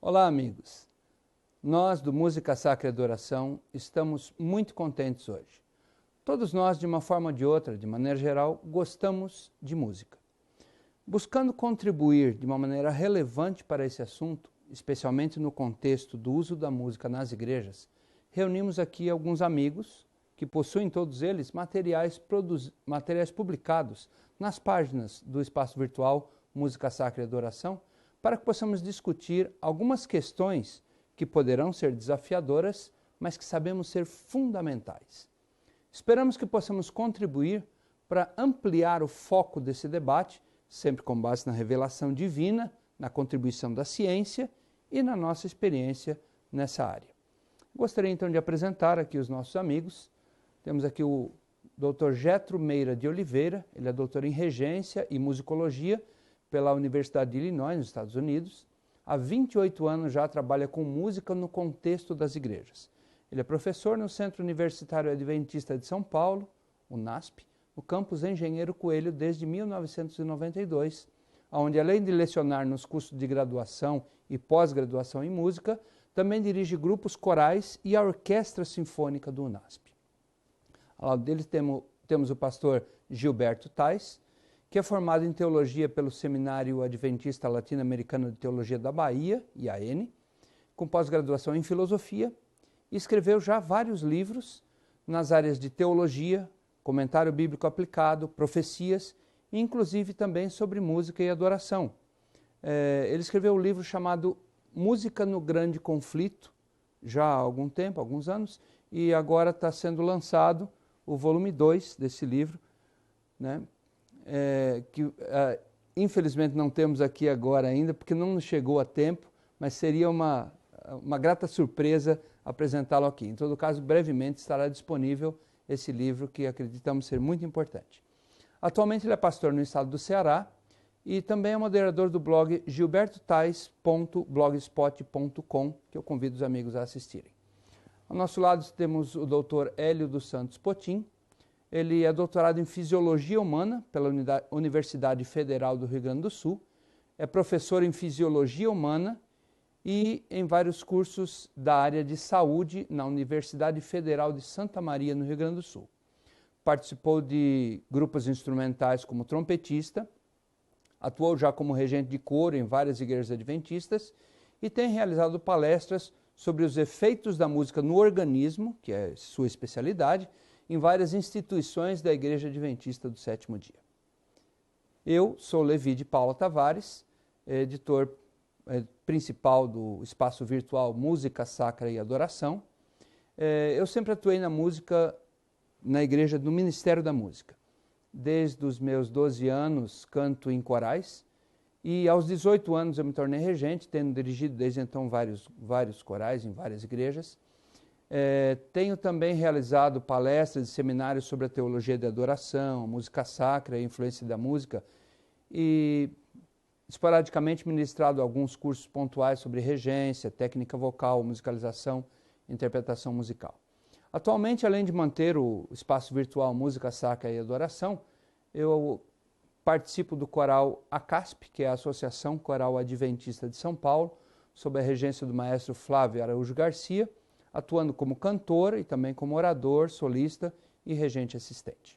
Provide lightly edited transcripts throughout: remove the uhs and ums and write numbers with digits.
Olá, amigos. Nós, do Música Sacra e Adoração, estamos muito contentes hoje. Todos nós, de uma forma ou de outra, de maneira geral, gostamos de música. Buscando contribuir de uma maneira relevante para esse assunto, especialmente no contexto do uso da música nas igrejas, reunimos aqui alguns amigos que possuem todos eles materiais publicados nas páginas do espaço virtual Música Sacra e Adoração, para que possamos discutir algumas questões que poderão ser desafiadoras, mas que sabemos ser fundamentais. Esperamos que possamos contribuir para ampliar o foco desse debate, sempre com base na revelação divina, na contribuição da ciência e na nossa experiência nessa área. Gostaria então de apresentar aqui os nossos amigos. Temos aqui o Dr. Getro Meira de Oliveira, ele é doutor em Regência e Musicologia pela Universidade de Illinois, nos Estados Unidos. Há 28 anos já trabalha com música no contexto das igrejas. Ele é professor no Centro Universitário Adventista de São Paulo, o NASP, no campus Engenheiro Coelho desde 1992, onde além de lecionar nos cursos de graduação e pós-graduação em música, também dirige grupos corais e a Orquestra Sinfônica do UNASP. Ao lado dele temos o pastor Gilberto Tais, que é formado em Teologia pelo Seminário Adventista Latino-Americano de Teologia da Bahia, IAN, com pós-graduação em Filosofia, e escreveu já vários livros nas áreas de Teologia, Comentário Bíblico Aplicado, Profecias, e inclusive também sobre música e adoração. Ele escreveu um livro chamado Música no Grande Conflito, já há algum tempo, alguns anos, e agora está sendo lançado o volume 2 desse livro, né? Infelizmente não temos aqui agora ainda, porque não nos chegou a tempo, mas seria uma grata surpresa apresentá-lo aqui. Em todo caso, brevemente estará disponível esse livro que acreditamos ser muito importante. Atualmente ele é pastor no estado do Ceará e também é moderador do blog gilbertotais.blogspot.com, que eu convido os amigos a assistirem. Ao nosso lado temos o Dr. Hélio dos Santos Potim. Ele é doutorado em Fisiologia Humana pela Universidade Federal do Rio Grande do Sul, é professor em Fisiologia Humana e em vários cursos da área de saúde na Universidade Federal de Santa Maria, no Rio Grande do Sul. Participou de grupos instrumentais como trompetista, atuou já como regente de coro em várias igrejas adventistas e tem realizado palestras sobre os efeitos da música no organismo, que é sua especialidade, em várias instituições da Igreja Adventista do Sétimo Dia. Eu sou Levi de Paula Tavares, editor principal do espaço virtual Música Sacra e Adoração. Eu sempre atuei na música, na igreja do Ministério da Música. Desde os meus 12 anos canto em corais e aos 18 anos eu me tornei regente, tendo dirigido desde então vários corais em várias igrejas. Tenho também realizado palestras e seminários sobre a teologia da adoração, a música sacra, a influência da música e esporadicamente ministrado alguns cursos pontuais sobre regência, técnica vocal, musicalização, interpretação musical. Atualmente, além de manter o espaço virtual Música Sacra e Adoração, eu participo do coral ACASP, que é a Associação Coral Adventista de São Paulo, sob a regência do maestro Flávio Araújo Garcia, atuando como cantor e também como orador, solista e regente assistente.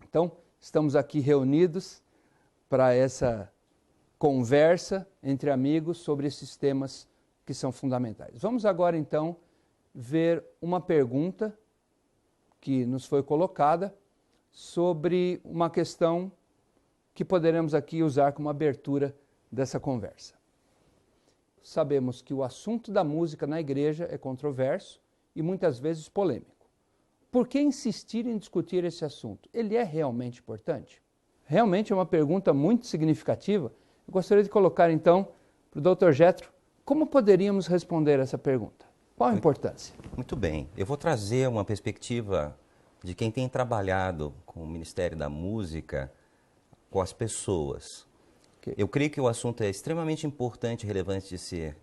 Então, estamos aqui reunidos para essa conversa entre amigos sobre esses temas que são fundamentais. Vamos agora, então, ver uma pergunta que nos foi colocada sobre uma questão que poderemos aqui usar como abertura dessa conversa. Sabemos que o assunto da música na igreja é controverso e muitas vezes polêmico. Por que insistir em discutir esse assunto? Ele é realmente importante? Realmente é uma pergunta muito significativa. Eu gostaria de colocar então para o Dr. Getro, como poderíamos responder essa pergunta? Qual a importância? Muito bem. Eu vou trazer uma perspectiva de quem tem trabalhado com o Ministério da Música, com as pessoas. Eu creio que o assunto é extremamente importante e relevante de ser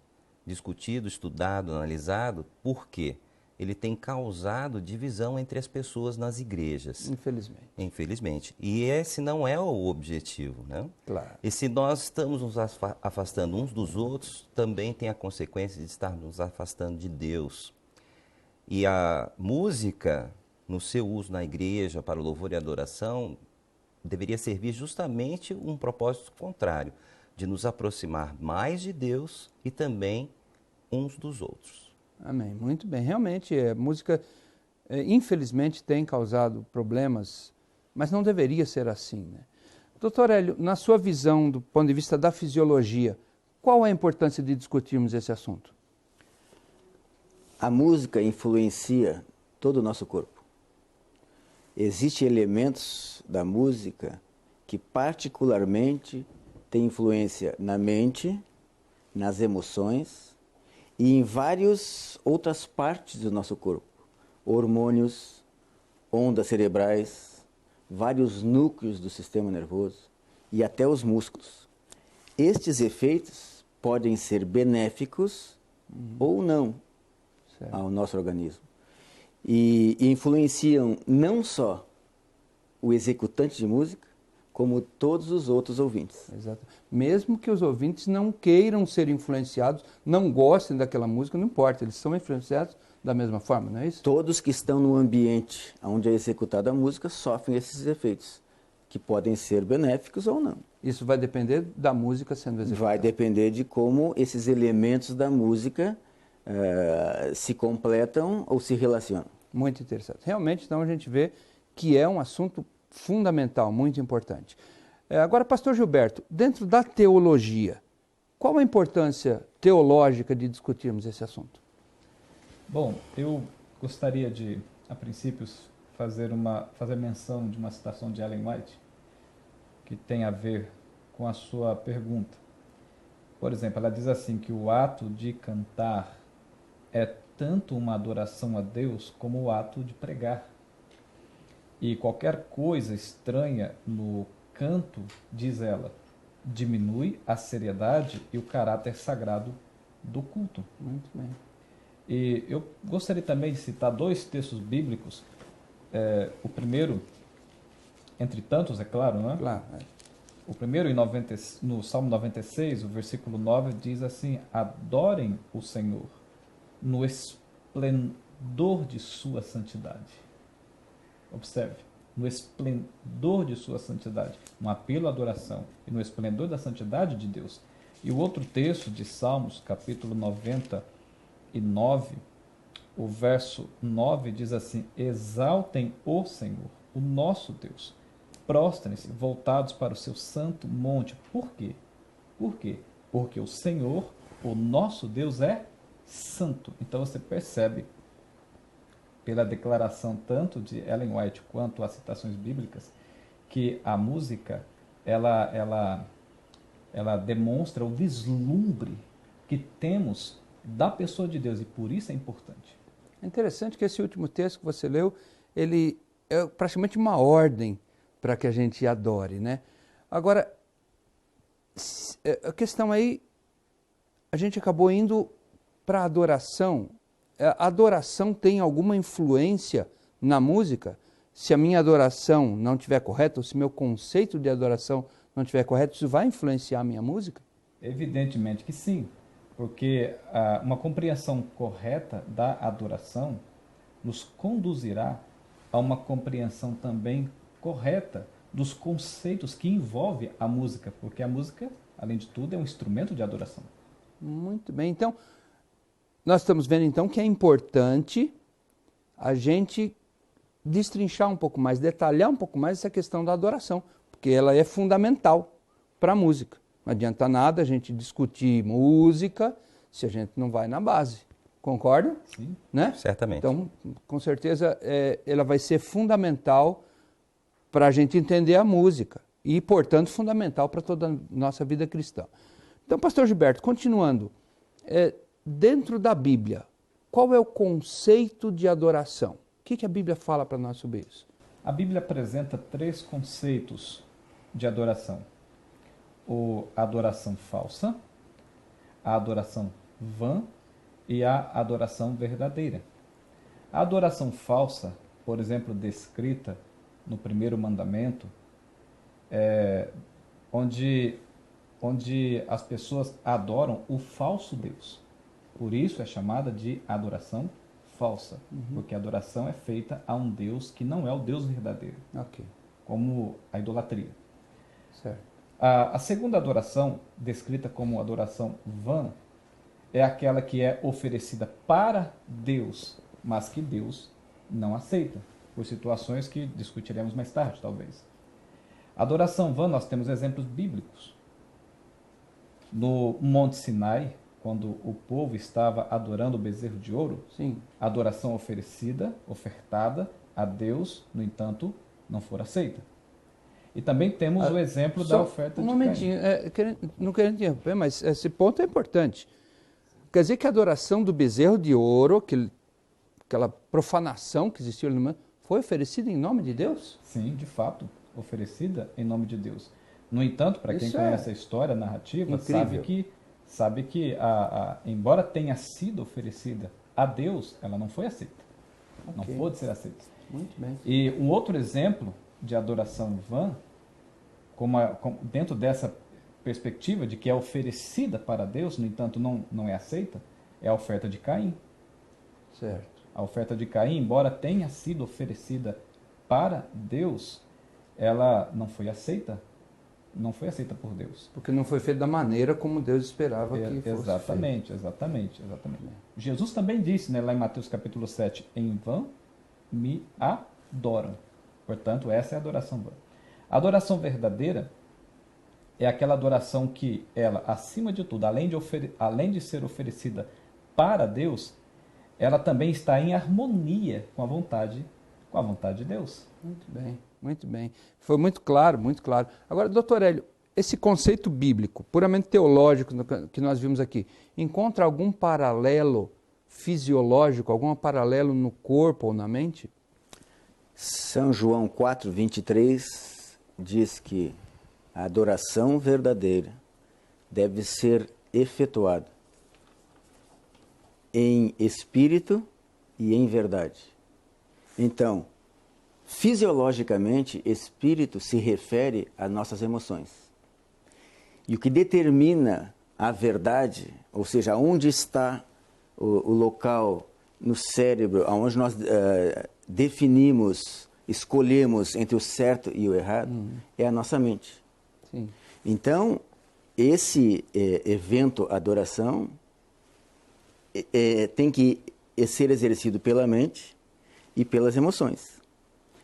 discutido, estudado, analisado. Por quê? ele tem causado divisão entre as pessoas nas igrejas. Infelizmente. Infelizmente. E esse não é o objetivo, né? Claro. E se nós estamos nos afastando uns dos outros, também tem a consequência de estar nos afastando de Deus. E a música, no seu uso na igreja, para o louvor e adoração, deveria servir justamente um propósito contrário, de nos aproximar mais de Deus e também uns dos outros. Amém. Muito bem. Realmente, a música, infelizmente, tem causado problemas, mas não deveria ser assim, né? Doutor Hélio, na sua visão, do ponto de vista da fisiologia, qual é a importância de discutirmos esse assunto? A música influencia todo o nosso corpo. Existem elementos da música que particularmente têm influência na mente, nas emoções e em várias outras partes do nosso corpo. Hormônios, ondas cerebrais, vários núcleos do sistema nervoso e até os músculos. Estes efeitos podem ser benéficos ou não ao nosso organismo. E influenciam não só o executante de música, como todos os outros ouvintes. Exato. Mesmo que os ouvintes não queiram ser influenciados, não gostem daquela música, não importa, eles são influenciados da mesma forma, não é isso? Todos que estão no ambiente onde é executada a música sofrem esses efeitos, que podem ser benéficos ou não. Isso vai depender da música sendo executada. Vai depender de como esses elementos da música se completam ou se relacionam. Muito interessante. Realmente, então, a gente vê que é um assunto fundamental, muito importante. Agora, pastor Gilberto, dentro da teologia, qual a importância teológica de discutirmos esse assunto? Bom, eu gostaria de, a princípio, fazer menção de uma citação de Ellen White, que tem a ver com a sua pergunta. Por exemplo, ela diz assim que o ato de cantar é tanto uma adoração a Deus como o ato de pregar. E qualquer coisa estranha no canto, diz ela, diminui a seriedade e o caráter sagrado do culto. Muito bem. E eu gostaria também de citar dois textos bíblicos. O primeiro, entre tantos, é claro, não é? Claro. O primeiro, no Salmo 96, o versículo 9, diz assim: adorem o Senhor no esplendor de sua santidade. Observe, no esplendor de sua santidade, um apelo à adoração e no esplendor da santidade de Deus. E o outro texto de Salmos, capítulo 99, o verso 9 diz assim: exaltem o Senhor, o nosso Deus, prostrem-se voltados para o seu santo monte. Por quê? Por quê? Porque o Senhor, o nosso Deus, é santo. Então você percebe, pela declaração tanto de Ellen White quanto as citações bíblicas, que a música ela demonstra o vislumbre que temos da pessoa de Deus, e por isso é importante. É interessante que esse último texto que você leu, ele é praticamente uma ordem para que a gente adore, né? Agora, a questão aí, a gente acabou indo para a adoração. A adoração tem alguma influência na música? Se a minha adoração não estiver correta, ou se meu conceito de adoração não estiver correto, isso vai influenciar a minha música? Evidentemente que sim, porque uma compreensão correta da adoração nos conduzirá a uma compreensão também correta dos conceitos que envolve a música, porque a música, além de tudo, é um instrumento de adoração. Muito bem, então nós estamos vendo então que é importante a gente destrinchar um pouco mais, detalhar um pouco mais essa questão da adoração, porque ela é fundamental para a música. Não adianta nada a gente discutir música se a gente não vai na base. Concorda? Sim, né? Certamente. Então, com certeza, ela vai ser fundamental para a gente entender a música e, portanto, fundamental para toda a nossa vida cristã. Então, pastor Gilberto, continuando, dentro da Bíblia, qual é o conceito de adoração? O que a Bíblia fala para nós sobre isso? A Bíblia apresenta 3 conceitos de adoração: a adoração falsa, a adoração vã e a adoração verdadeira. A adoração falsa, por exemplo, descrita no primeiro mandamento, onde as pessoas adoram o falso Deus. Por isso é chamada de adoração falsa, porque a adoração é feita a um Deus que não é o Deus verdadeiro, Ok, como a idolatria. certo. A segunda adoração, descrita como adoração vã, é aquela que é oferecida para Deus, mas que Deus não aceita, por situações que discutiremos mais tarde, talvez. Adoração vã, nós temos exemplos bíblicos. No Monte Sinai, quando o povo estava adorando o bezerro de ouro, Sim. a adoração ofertada a Deus, no entanto, não for aceita. E também temos o exemplo da oferta um de momentinho, Caim. não querendo interromper, mas esse ponto é importante. Quer dizer que a adoração do bezerro de ouro, aquela profanação que existiu ali no mundo, foi oferecida em nome de Deus? Sim, de fato, oferecida em nome de Deus. No entanto, para quem Isso conhece é a história, a narrativa, incrível. sabe que embora tenha sido oferecida a Deus, ela não foi aceita. Não Ok. pôde ser aceita. Muito bem. E um outro exemplo de adoração vã, dentro dessa perspectiva de que é oferecida para Deus, no entanto não é aceita, é a oferta de Caim. Certo. A oferta de Caim, embora tenha sido oferecida para Deus, ela não foi aceita por Deus. Porque não foi feito da maneira como Deus esperava que fosse Exatamente. Jesus também disse, né, lá em Mateus capítulo 7, em vão me adoram. Portanto, essa é a adoração vã. A adoração verdadeira é aquela adoração que ela, acima de tudo, além de ser oferecida para Deus, ela também está em harmonia com a vontade de Deus. Muito bem, muito bem. Foi muito claro, muito claro. Agora, doutor Hélio, esse conceito bíblico, puramente teológico que nós vimos aqui, encontra algum paralelo fisiológico, algum paralelo no corpo ou na mente? São João 4:23 diz que a adoração verdadeira deve ser efetuada em espírito e em verdade. Então, fisiologicamente, espírito se refere às nossas emoções. E o que determina a verdade, ou seja, onde está o local no cérebro, onde nós definimos, escolhemos entre o certo e o errado, é a nossa mente. Sim. Então, esse evento adoração tem que ser exercido pela mente e pelas emoções.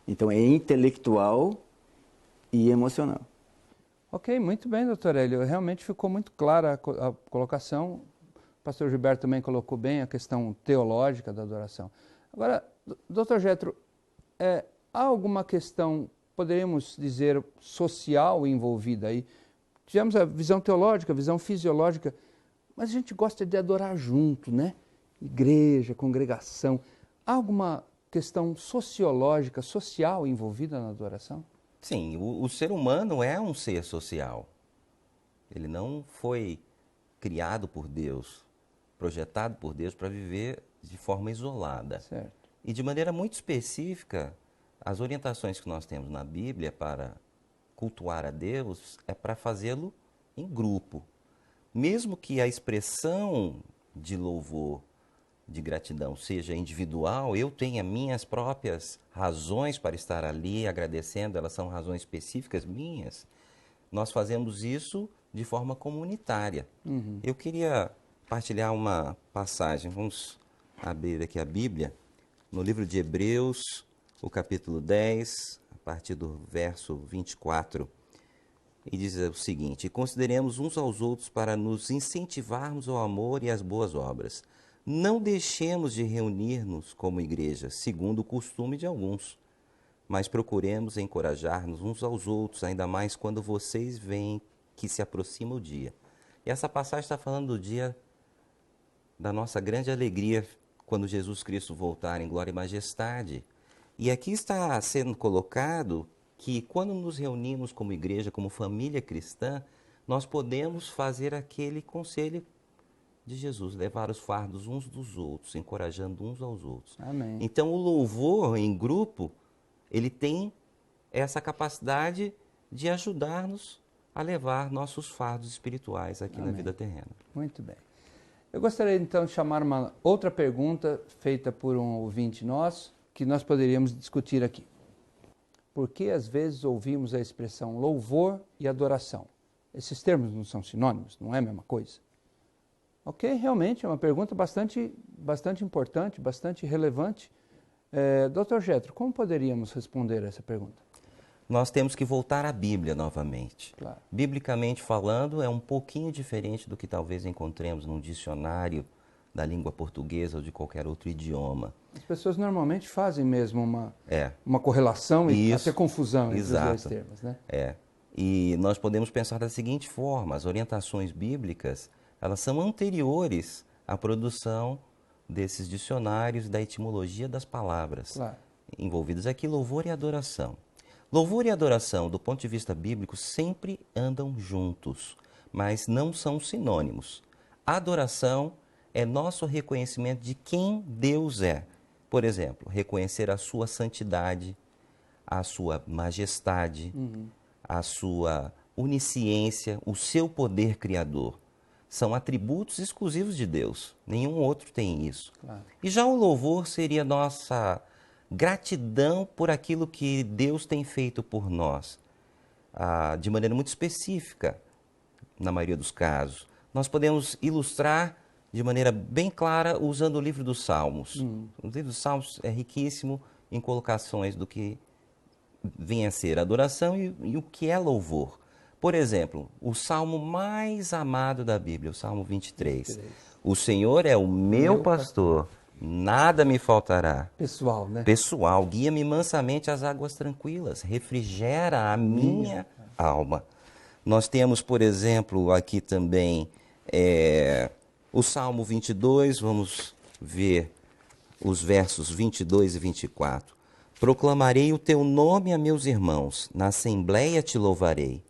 Então, é intelectual e emocional. Ok, muito bem, doutor Hélio. Realmente ficou muito clara a colocação. O pastor Gilberto também colocou bem a questão teológica da adoração. Agora, doutor Jetro, há alguma questão, poderíamos dizer, social envolvida aí? Tivemos a visão teológica, a visão fisiológica, mas a gente gosta de adorar junto, né? Igreja, congregação. Há alguma questão sociológica, social envolvida na adoração? Sim, o ser humano é um ser social. Ele não foi criado por Deus, projetado por Deus para viver de forma isolada. Certo. E de maneira muito específica, as orientações que nós temos na Bíblia para cultuar a Deus é para fazê-lo em grupo. Mesmo que a expressão de louvor, de gratidão seja individual, eu tenha minhas próprias razões para estar ali agradecendo, elas são razões específicas minhas, nós fazemos isso de forma comunitária. Eu queria partilhar uma passagem, vamos abrir aqui a Bíblia, no livro de Hebreus, o capítulo 10, a partir do verso 24, e diz o seguinte: consideremos uns aos outros para nos incentivarmos ao amor e às boas obras. Não deixemos de reunir-nos como igreja, segundo o costume de alguns, mas procuremos encorajar-nos uns aos outros, ainda mais quando vocês veem que se aproxima o dia. E essa passagem está falando do dia da nossa grande alegria, quando Jesus Cristo voltar em glória e majestade. E aqui está sendo colocado que quando nos reunimos como igreja, como família cristã, nós podemos fazer aquele conselho de Jesus, levar os fardos uns dos outros, encorajando uns aos outros. Amém. Então, o louvor em grupo, ele tem essa capacidade de ajudar-nos a levar nossos fardos espirituais aqui na vida terrena. Muito bem. Eu gostaria então de chamar uma outra pergunta feita por um ouvinte nosso, que nós poderíamos discutir aqui. Por que às vezes ouvimos a expressão louvor e adoração? Esses termos não são sinônimos, não é a mesma coisa? Ok, realmente é uma pergunta bastante importante, bastante relevante. Dr. Getro, como poderíamos responder a essa pergunta? Nós temos que voltar à Bíblia novamente. Claro. Biblicamente falando, é um pouquinho diferente do que talvez encontremos num dicionário da língua portuguesa ou de qualquer outro idioma. As pessoas normalmente fazem mesmo uma correlação e até confusão entre os dois termos, né? E nós podemos pensar da seguinte forma: as orientações bíblicas, elas são anteriores à produção desses dicionários da etimologia das palavras. Claro. Envolvidas aqui, louvor e adoração. Louvor e adoração, do ponto de vista bíblico, sempre andam juntos, mas não são sinônimos. Adoração é nosso reconhecimento de quem Deus é. Por exemplo, reconhecer a sua santidade, a sua majestade, a sua onisciência, o seu poder criador. São atributos exclusivos de Deus. Nenhum outro tem isso. Claro. E já o louvor seria nossa gratidão por aquilo que Deus tem feito por nós, de maneira muito específica, na maioria dos casos. Nós podemos ilustrar de maneira bem clara usando o livro dos Salmos. O livro dos Salmos é riquíssimo em colocações do que vem a ser adoração e o que é louvor. Por exemplo, o salmo mais amado da Bíblia, o Salmo 23. O Senhor é o meu pastor, nada me faltará. Pessoal, né? Pessoal, guia-me mansamente às águas tranquilas, refrigera a minha alma. Nós temos, por exemplo, aqui também o Salmo 22, vamos ver os versos 22 e 24. Proclamarei o teu nome a meus irmãos, na assembleia te louvarei,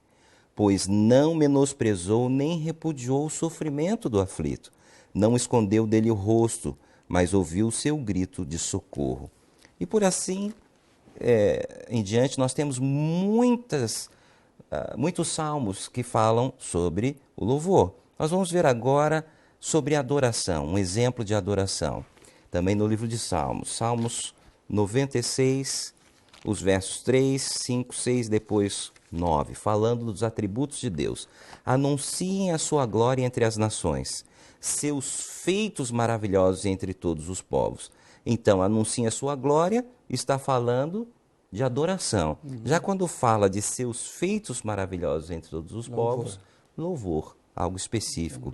pois não menosprezou nem repudiou o sofrimento do aflito, não escondeu dele o rosto, mas ouviu o seu grito de socorro. E por assim em diante, nós temos muitos salmos que falam sobre o louvor. Nós vamos ver agora sobre a adoração, um exemplo de adoração. Também no livro de Salmos, Salmos 96, os versos 3, 5, 6, depois 9, falando dos atributos de Deus. Anunciem a sua glória entre as nações, seus feitos maravilhosos entre todos os povos. Então, anunciem a sua glória, está falando de adoração. Já quando fala de seus feitos maravilhosos entre todos os povos, louvor, algo específico.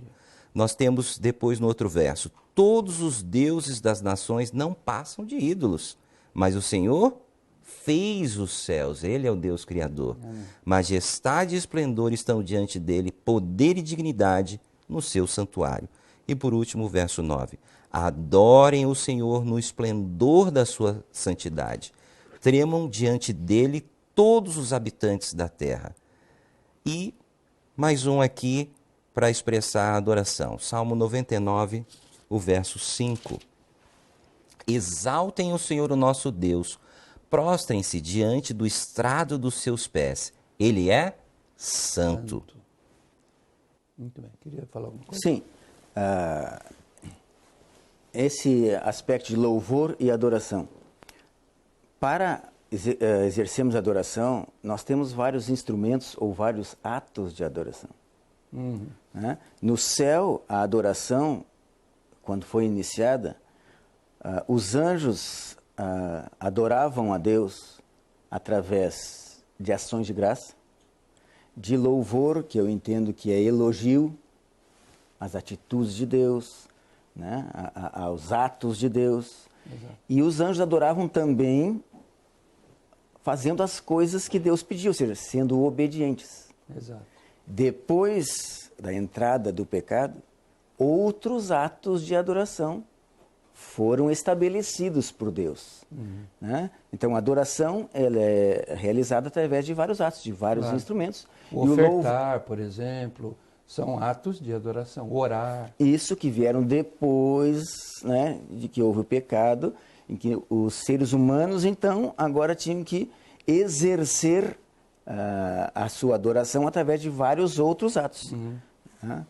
Nós temos depois no outro verso, todos os deuses das nações não passam de ídolos, mas o Senhor fez os céus, Ele é o Deus Criador. Majestade e esplendor estão diante dele, poder e dignidade no seu santuário. E por último, o verso 9. Adorem o Senhor no esplendor da sua santidade. Tremam diante dele todos os habitantes da terra. E mais um aqui para expressar a adoração. Salmo 99, o verso 5. Exaltem o Senhor, o nosso Deus. Prostrem-se diante do estrado dos seus pés. Ele é santo. Muito bem. Queria falar alguma coisa? Sim. Esse aspecto de louvor e adoração. Para exercermos adoração, nós temos vários instrumentos ou vários atos de adoração. Né? No céu, a adoração, quando foi iniciada, os anjos adoravam a Deus através de ações de graça, de louvor, que eu entendo que é elogio às atitudes de Deus, né? Aos atos de Deus. Exato. E os anjos adoravam também fazendo as coisas que Deus pediu, ou seja, sendo obedientes. Exato. Depois da entrada do pecado, outros atos de adoração foram estabelecidos por Deus. Né? Então, a adoração ela é realizada através de vários atos, de vários instrumentos. O ofertar, por exemplo, São atos de adoração, orar. Isso que vieram depois, né, de que houve o pecado, em que os seres humanos, então, agora tinham que exercer a sua adoração através de vários outros atos. Né?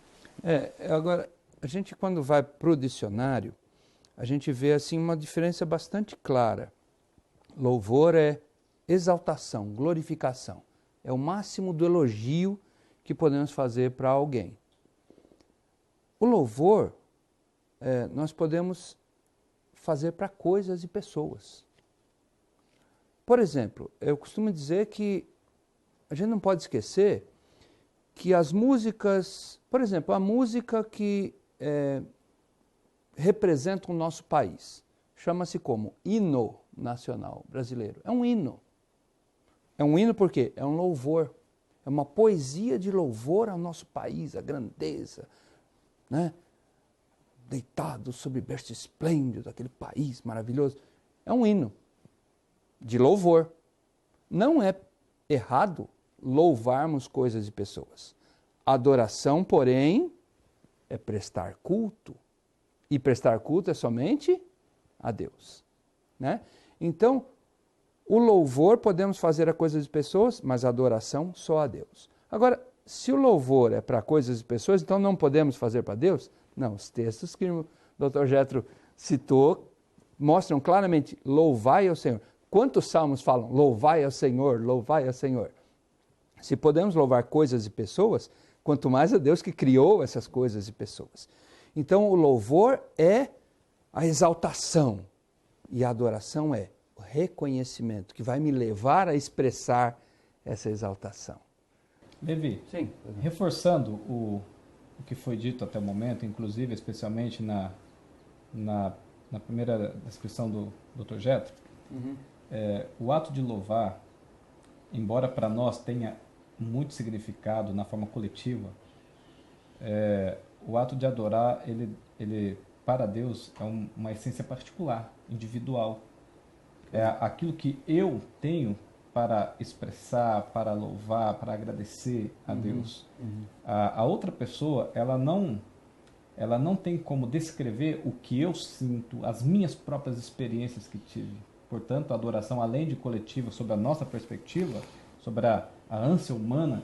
Agora, a gente quando vai para o dicionário, a gente vê assim uma diferença bastante clara. Louvor é exaltação, glorificação. É o máximo do elogio que podemos fazer para alguém. O louvor, nós podemos fazer para coisas e pessoas. Por exemplo, eu costumo dizer que a gente não pode esquecer que as músicas, por exemplo, a música que representa o nosso país, chama-se como hino nacional brasileiro. É um hino. É um hino porque é um louvor. É uma poesia de louvor ao nosso país, a grandeza, né? Deitado sobre berço esplêndido, aquele país maravilhoso. É um hino de louvor. Não é errado louvarmos coisas e pessoas. Adoração, porém, é prestar culto. E prestar culto é somente a Deus, né? Então, o louvor podemos fazer a coisas e pessoas, mas a adoração só a Deus. Agora, se o louvor é para coisas e pessoas, então não podemos fazer para Deus? Não, os textos que o Dr. Jethro citou mostram claramente, louvai ao Senhor. Quantos salmos falam, louvai ao Senhor, louvai ao Senhor? Se podemos louvar coisas e pessoas, quanto mais a Deus que criou essas coisas e pessoas. Então, o louvor é a exaltação e a adoração é o reconhecimento que vai me levar a expressar essa exaltação. Levi, Sim. Reforçando o que foi dito até o momento, inclusive, especialmente na primeira descrição do Dr. Jethro, o ato de louvar, embora para nós tenha muito significado na forma coletiva, o ato de adorar, ele para Deus é uma essência particular, individual. É aquilo que eu tenho para expressar, para louvar, para agradecer a Deus. A outra pessoa, ela não tem como descrever o que eu sinto, as minhas próprias experiências que tive. Portanto, a adoração, além de coletiva, sobre a nossa perspectiva, sobre a ânsia humana,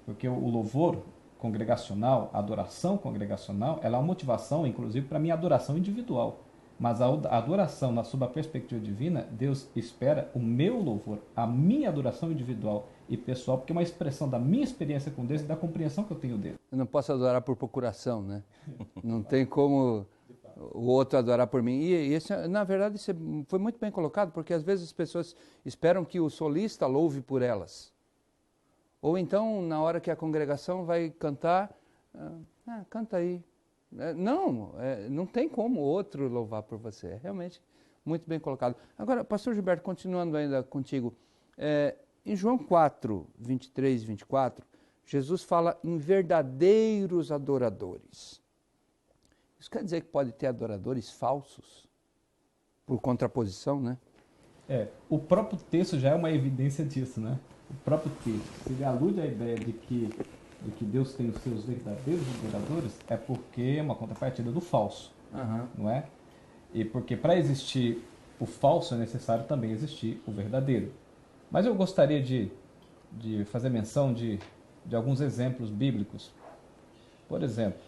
porque o louvor congregacional, a adoração congregacional, ela é uma motivação, inclusive, para a minha adoração individual. Mas a adoração, sob a perspectiva divina, Deus espera o meu louvor, a minha adoração individual e pessoal, porque é uma expressão da minha experiência com Deus e da compreensão que eu tenho dele. Eu não posso adorar por procuração, né? Não tem como o outro adorar por mim. E isso, na verdade, isso foi muito bem colocado, porque às vezes as pessoas esperam que o solista louve por elas. Ou então, na hora que a congregação vai cantar, canta aí. Não tem como outro louvar por você. É realmente muito bem colocado. Agora, pastor Gilberto, continuando ainda contigo, em João 4, 23 e 24, Jesus fala em verdadeiros adoradores. Isso quer dizer que pode ter adoradores falsos? Por contraposição, né? O próprio texto já é uma evidência disso, né? O próprio texto, se ele alude à ideia de que Deus tem os seus verdadeiros adoradores, é porque é uma contrapartida do falso, não é? E porque para existir o falso é necessário também existir o verdadeiro. Mas eu gostaria de fazer menção de alguns exemplos bíblicos. Por exemplo,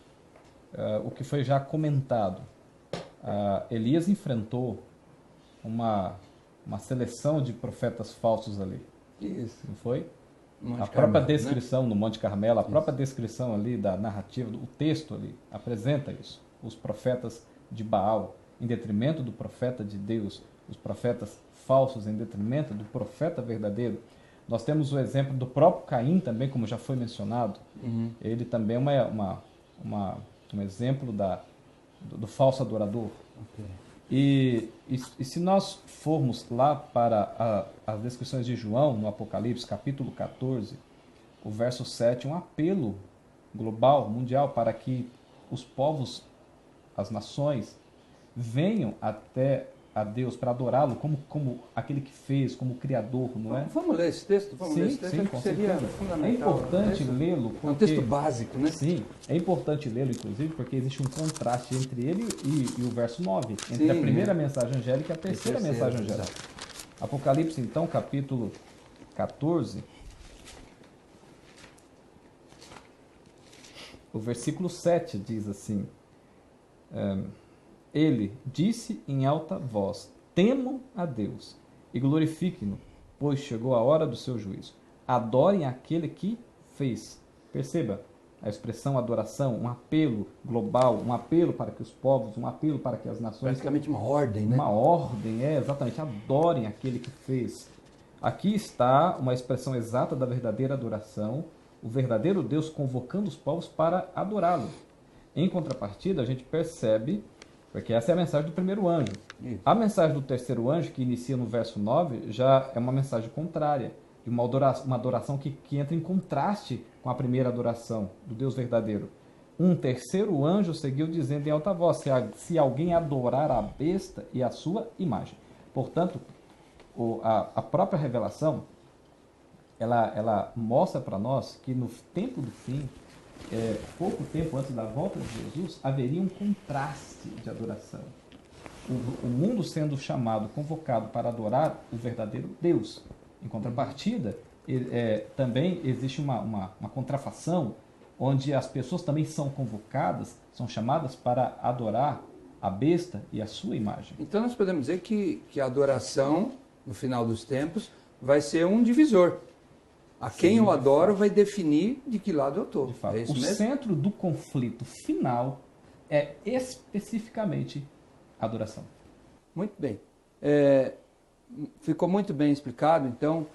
o que foi já comentado, Elias enfrentou uma seleção de profetas falsos ali. Isso. Não foi? Monte A própria Carmelo, descrição, né? no Monte Carmelo, a própria descrição ali da narrativa, o texto ali, apresenta isso. Os profetas de Baal, em detrimento do profeta de Deus, os profetas falsos em detrimento do profeta verdadeiro. Nós temos o exemplo do próprio Caim também, como já foi mencionado. Ele também é um exemplo do falso adorador. Okay. E se nós formos lá para as descrições de João, no Apocalipse, capítulo 14, o verso 7, um apelo global, mundial, para que os povos, as nações, venham até a Deus, para adorá-lo como aquele que fez, como criador, não é? Vamos ler esse texto? Vamos ler esse texto, sim, que com seria certeza. fundamental. É importante lê-lo É porque... um texto básico, né? Sim, é importante lê-lo, inclusive, porque existe um contraste entre ele e o verso 9, entre Sim, a primeira mensagem angélica e a terceira mensagem angélica. exato. Apocalipse, então, capítulo 14, o versículo 7 diz assim, ele disse em alta voz, temam a Deus e glorifiquem-no, pois chegou a hora do seu juízo. Adorem aquele que fez. Perceba a expressão adoração, um apelo global, um apelo para que os povos, um apelo para que as nações... Praticamente uma ordem, né? Uma ordem, exatamente, adorem aquele que fez. Aqui está uma expressão exata da verdadeira adoração, o verdadeiro Deus convocando os povos para adorá-lo. Em contrapartida, a gente percebe, porque essa é a mensagem do primeiro anjo. Isso. A mensagem do terceiro anjo, que inicia no verso 9, já é uma mensagem contrária, de uma adoração que entra em contraste com a primeira adoração do Deus verdadeiro. Um terceiro anjo seguiu dizendo em alta voz, se alguém adorar a besta e a sua imagem. Portanto, a própria revelação, ela mostra para nós que no tempo do fim, pouco tempo antes da volta de Jesus, haveria um contraste de adoração. O mundo sendo chamado, convocado para adorar o verdadeiro Deus. Em contrapartida, também existe uma contrafação, onde as pessoas também são convocadas, são chamadas para adorar a besta e a sua imagem. Então nós podemos dizer que a adoração, no final dos tempos, vai ser um divisor. A quem eu adoro vai definir de que lado eu estou. De fato, É isso o mesmo? centro do conflito final é especificamente a adoração. Muito bem. Ficou muito bem explicado. Então,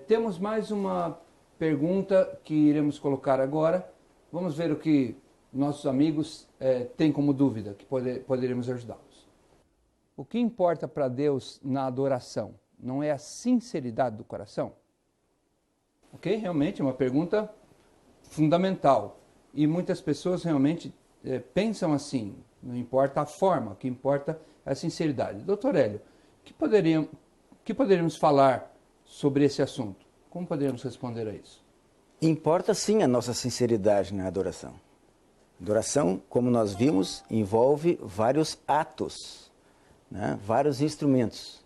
temos mais uma pergunta que iremos colocar agora. Vamos ver o que nossos amigos têm como dúvida, que poderemos ajudá-los. O que importa para Deus na adoração? Não é a sinceridade do coração? Ok? Realmente é uma pergunta fundamental. E muitas pessoas realmente pensam assim. Não importa a forma, o que importa é a sinceridade. Doutor Hélio, o que poderíamos falar sobre esse assunto? Como poderíamos responder a isso? Importa sim a nossa sinceridade na adoração. Adoração, como nós vimos, envolve vários atos, né? Vários instrumentos.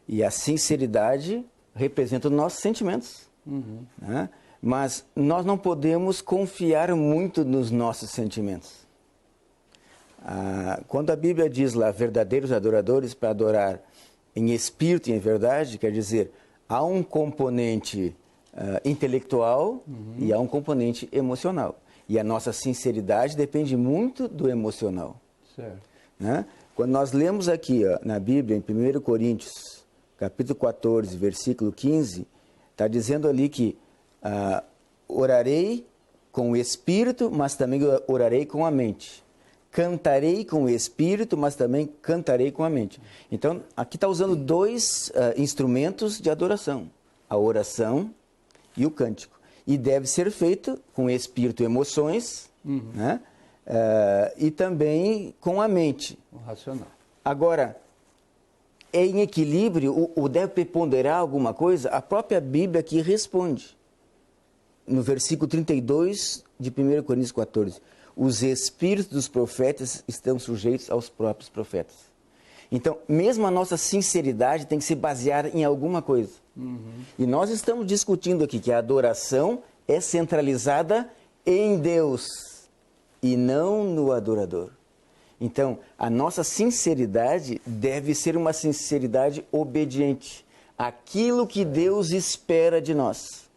E a sinceridade representa os nossos sentimentos. Né? Mas nós não podemos confiar muito nos nossos sentimentos. Quando a Bíblia diz lá, verdadeiros adoradores para adorar em espírito e em verdade, quer dizer, há um componente intelectual e há um componente emocional. E a nossa sinceridade depende muito do emocional. Certo. Né? Quando nós lemos aqui na Bíblia, em 1 Coríntios, capítulo 14, versículo 15, está dizendo ali que orarei com o espírito, mas também orarei com a mente. Cantarei com o espírito, mas também cantarei com a mente. Então, aqui está usando dois instrumentos de adoração. A oração e o cântico. E deve ser feito com o espírito e emoções, né? E também com a mente. O racional. Agora, é em equilíbrio, ou deve preponderar alguma coisa? A própria Bíblia aqui responde. No versículo 32 de 1 Coríntios 14. Os espíritos dos profetas estão sujeitos aos próprios profetas. Então, mesmo a nossa sinceridade tem que se basear em alguma coisa. E nós estamos discutindo aqui que a adoração é centralizada em Deus e não no adorador. Então, a nossa sinceridade deve ser uma sinceridade obediente àquilo que Deus espera de nós.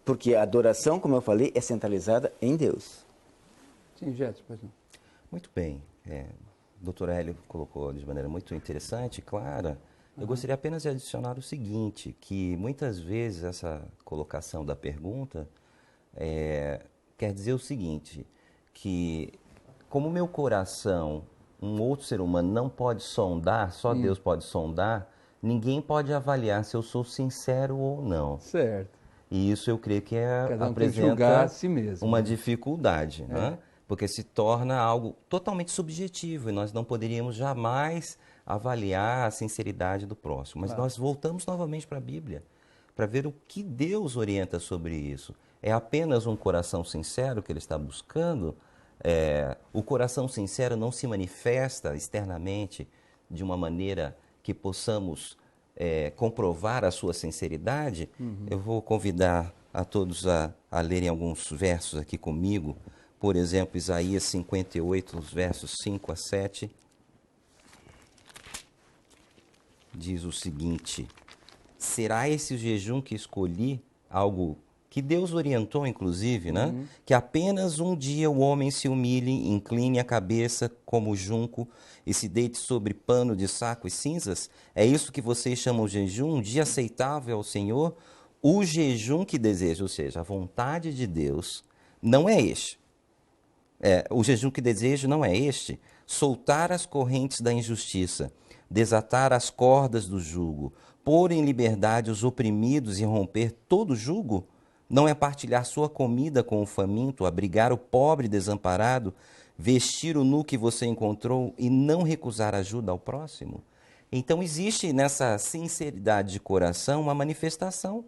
Porque a adoração, como eu falei, é centralizada em Deus. Sim, Jetson, pois não. Muito bem. O doutor Hélio colocou de maneira muito interessante e clara. Eu gostaria apenas de adicionar o seguinte, que muitas vezes essa colocação da pergunta quer dizer o seguinte, que como meu coração, um outro ser humano não pode sondar, só Deus pode sondar, ninguém pode avaliar se eu sou sincero ou não. Certo. E isso eu creio que Cada um tem que julgar a si mesmo. uma dificuldade, né? Porque se torna algo totalmente subjetivo e nós não poderíamos jamais avaliar a sinceridade do próximo. Mas nós voltamos novamente para a Bíblia, para ver o que Deus orienta sobre isso. É apenas um coração sincero que ele está buscando? O coração sincero não se manifesta externamente de uma maneira que possamos comprovar a sua sinceridade? Eu vou convidar a todos a lerem alguns versos aqui comigo. Por exemplo, Isaías 58, os versos 5 a 7. Diz o seguinte: será esse o jejum que escolhi? Algo que Deus orientou, inclusive, né? Que apenas um dia o homem se humilhe, incline a cabeça como junco e se deite sobre pano de saco e cinzas? É isso que vocês chamam de jejum? Um dia aceitável ao Senhor? O jejum que deseja, ou seja, a vontade de Deus, não é este. O jejum que desejo não é este: soltar as correntes da injustiça, desatar as cordas do jugo, pôr em liberdade os oprimidos e romper todo jugo? Não é partilhar sua comida com o faminto, abrigar o pobre desamparado, vestir o nu que você encontrou e não recusar ajuda ao próximo? Então existe nessa sinceridade de coração uma manifestação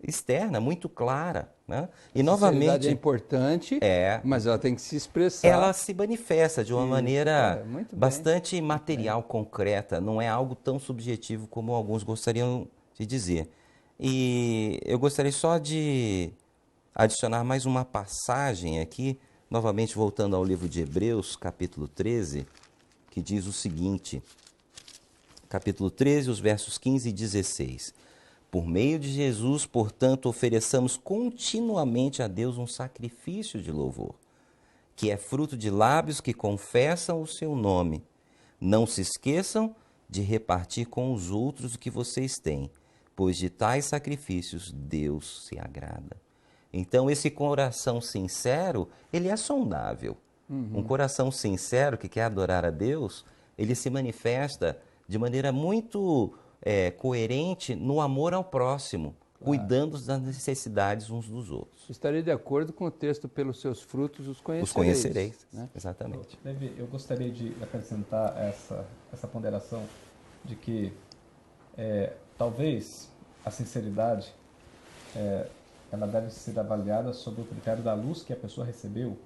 externa, muito clara, né? E novamente é importante, mas ela tem que se expressar. Ela se manifesta de uma maneira bastante material, concreta, não é algo tão subjetivo como alguns gostariam de dizer. E eu gostaria só de adicionar mais uma passagem aqui, novamente voltando ao livro de Hebreus, capítulo 13, que diz o seguinte, capítulo 13, os versos 15 e 16. Por meio de Jesus, portanto, ofereçamos continuamente a Deus um sacrifício de louvor, que é fruto de lábios que confessam o seu nome. Não se esqueçam de repartir com os outros o que vocês têm, pois de tais sacrifícios Deus se agrada. Então, esse coração sincero, ele é sondável. Um coração sincero que quer adorar a Deus, ele se manifesta de maneira muito coerente no amor ao próximo, cuidando das necessidades uns dos outros. Estaria de acordo com o texto: pelos seus frutos os conhecereis. Os conhecereis, né? Exatamente. Levi, eu gostaria de acrescentar essa ponderação de que talvez a sinceridade ela deve ser avaliada sob o critério da luz que a pessoa recebeu.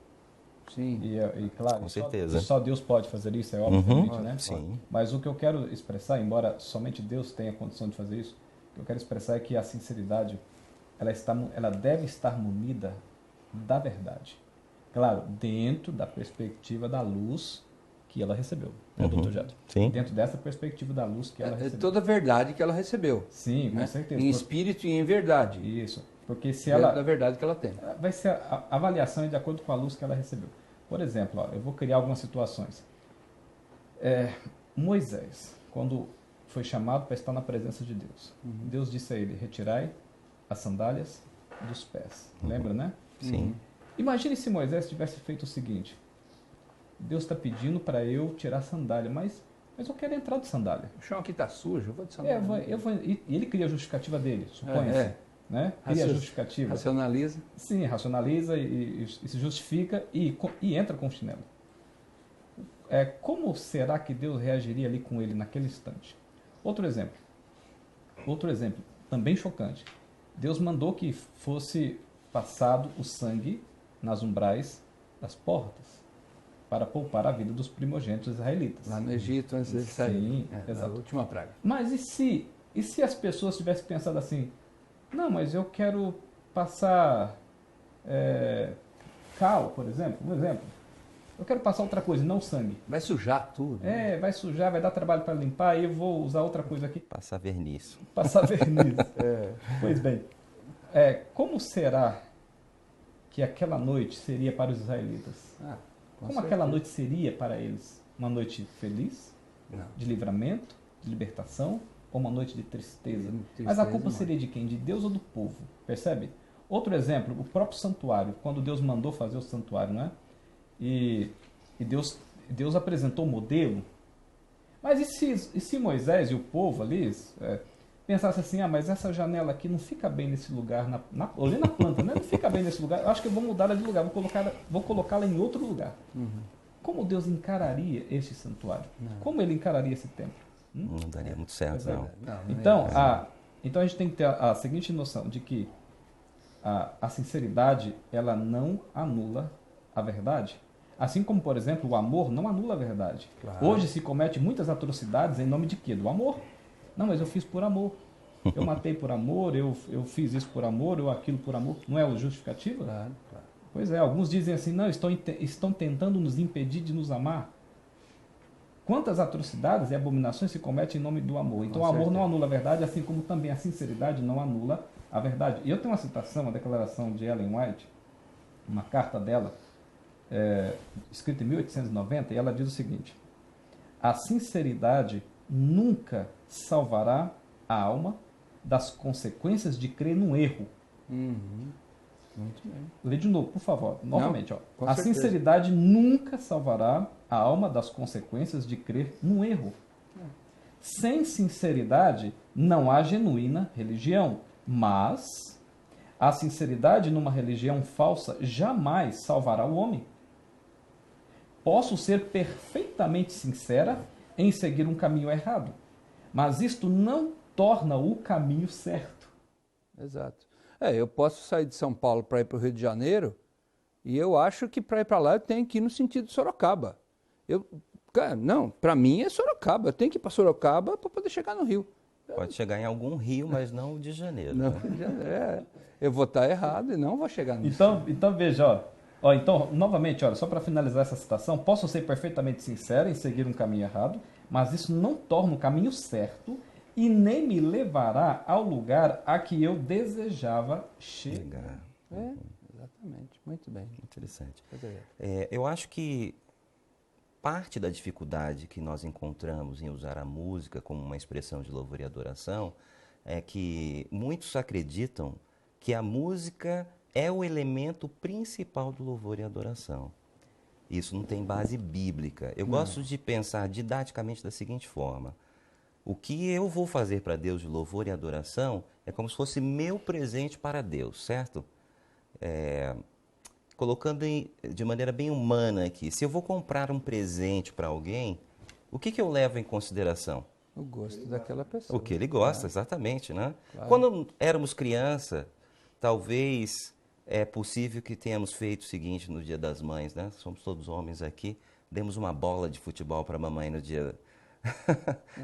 Sim. E claro, Com certeza. Só Deus pode fazer isso, é obviamente, né? Sim. Mas o que eu quero expressar, embora somente Deus tenha condição de fazer isso, o que eu quero expressar é que a sinceridade ela deve estar munida da verdade. Claro, dentro da perspectiva da luz que ela recebeu, né, doutor Jato? Sim. Dentro dessa perspectiva da luz que ela recebeu. Toda a verdade que ela recebeu. Sim, com né? certeza. Em espírito e em verdade. Isso. Porque se Dentro ela... da verdade que ela tem. Vai ser a avaliação de acordo com a luz que ela recebeu. Por exemplo, eu vou criar algumas situações. Moisés, quando foi chamado para estar na presença de Deus, Deus disse a ele: retirai as sandálias dos pés. Lembra, né? Sim. Imagine se Moisés tivesse feito o seguinte: Deus está pedindo para eu tirar a sandália, mas eu quero entrar de sandália. O chão aqui está sujo, eu vou de sandália. E ele cria a justificativa dele, suponha-se. Né? Cria a justificativa. Racionaliza. Sim, racionaliza e se justifica e entra com o chinelo. Como será que Deus reagiria ali com ele naquele instante? Outro exemplo, também chocante. Deus mandou que fosse passado o sangue nas umbrais das portas para poupar a vida dos primogênitos israelitas. Lá no Egito, antes de sair. Sim, exato. A última praga. Mas e se as pessoas tivessem pensado assim: não, mas eu quero passar cal, por exemplo, um exemplo. Eu quero passar outra coisa, não sangue. Vai sujar tudo. Vai sujar, vai dar trabalho para limpar, e eu vou usar outra coisa aqui. Passar verniz. Passar verniz. Pois bem, como será que aquela noite seria para os israelitas? Como aquela noite seria para eles? Uma noite feliz? Não. De livramento? De libertação? Ou uma noite de tristeza? Mas a culpa seria de quem? De Deus ou do povo? Percebe? Outro exemplo, o próprio santuário. Quando Deus mandou fazer o santuário, né? E Deus apresentou o modelo. Mas e se Moisés e o povo ali pensassem assim: mas essa janela aqui não fica bem nesse lugar, olhando na planta, né? Não fica bem nesse lugar, eu acho que eu vou mudar ela de lugar, vou colocá-la em outro lugar. como Deus encararia este santuário? Como ele encararia esse templo? Não daria muito certo, Pois é. não. Então a gente tem que ter a seguinte noção de que a sinceridade, ela não anula a verdade. Assim como, por exemplo, o amor não anula a verdade. Claro. Hoje se comete muitas atrocidades em nome de quê? Do amor. Não, mas eu fiz por amor. Eu matei por amor, eu fiz isso por amor, eu aquilo por amor. Não é o justificativo? Claro, claro. Pois é, alguns dizem assim, não, estão tentando nos impedir de nos amar. Quantas atrocidades e abominações se cometem em nome do amor? Então o amor não anula a verdade, assim como também a sinceridade não anula a verdade. E eu tenho uma citação, uma declaração de Ellen White, uma carta dela, escrita em 1890, e ela diz o seguinte: a sinceridade nunca salvará a alma das consequências de crer num erro. Muito bem. Lê de novo, por favor, novamente. com A certeza. sinceridade nunca salvará a alma das consequências de crer num erro. Sem sinceridade não há genuína religião, mas a sinceridade numa religião falsa jamais salvará o homem. Posso ser perfeitamente sincera em seguir um caminho errado, mas isto não torna o caminho certo. Exato. Eu posso sair de São Paulo para ir para o Rio de Janeiro e eu acho que para ir para lá eu tenho que ir no sentido de Sorocaba. Cara, não, para mim é Sorocaba. Eu tenho que ir para Sorocaba para poder chegar no Rio. Pode chegar em algum rio, mas não o de Janeiro. Não, Né? eu vou estar errado e não vou chegar no Então veja, então, novamente, olha, só para finalizar essa citação, posso ser perfeitamente sincero em seguir um caminho errado, mas isso não torna o caminho certo e nem me levará ao lugar a que eu desejava chegar. Exatamente. Muito bem. Interessante. Eu acho que parte da dificuldade que nós encontramos em usar a música como uma expressão de louvor e adoração é que muitos acreditam que a música é o elemento principal do louvor e adoração. Isso não tem base bíblica. Eu gosto de pensar didaticamente da seguinte forma: o que eu vou fazer para Deus de louvor e adoração é como se fosse meu presente para Deus, certo? Colocando de maneira bem humana aqui, se eu vou comprar um presente para alguém, o que eu levo em consideração? O gosto daquela pessoa. O que ele gosta, exatamente, né? Claro. Quando éramos criança, talvez é possível que tenhamos feito o seguinte no Dia das Mães, né? Somos todos homens aqui, demos uma bola de futebol para a mamãe no Dia